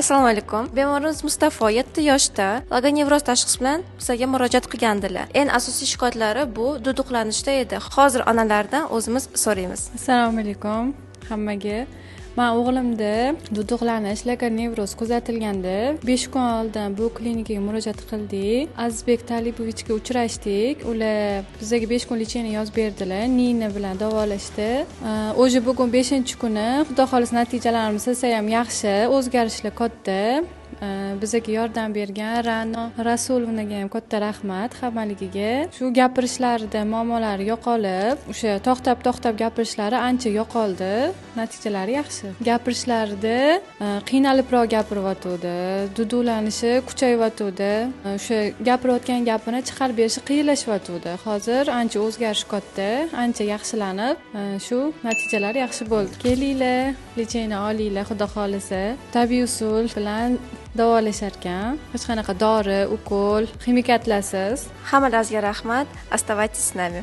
Assalomu alaykum. Bemorimiz Mustafo 7 yoshda logonevroz tashxisi bilan bizga murojaat qilgandilar. Eng asosiy shikoyatlari bu duduqlanishda edi. Hozir onalardan o'zimiz so'raymiz. Assalomu alaykum hammaga. Men o'g'limda duduqlanish, logonevroz kuzatilganda 5 kun oldin bu klinikaga murojaat qildik. Azizbek Talibovichga uchrashdik. Ular bizga 5 kun lecheniya yozib berdilar. Nina bilan davolashdi. O'zi bugun 5-kuni, xudo xolis natijalarimiz esa ham yaxshi, o'zgarishlar katta. Bizga yordam bergan Ra'no Rasulovnaga ham katta rahmat hammaligiga. Shu gapirishlarida muammolari yo'qolib, o'sha to'xtab gapirishlari ancha yo'qoldi. Natijalari yaxshi. Gapirishlarida qiynalibroq gapiryotdi, dudulanishi kuchayyotdi. O'sha gapirayotgan gapini chiqarib berishi qiyinlashyotdi. Hozir ancha o'zgarish katta, ancha yaxshilanib, shu natijalar yaxshi bo'ldi. Kelinglar, lecheniya olinglar, xudo xolisa. Tabiiy usul bilan davolashar ekan. Hech qanaqa dori, ukol, ximikatlarsiz. Hammalaringizga rahmat. Оставайтесь с нами.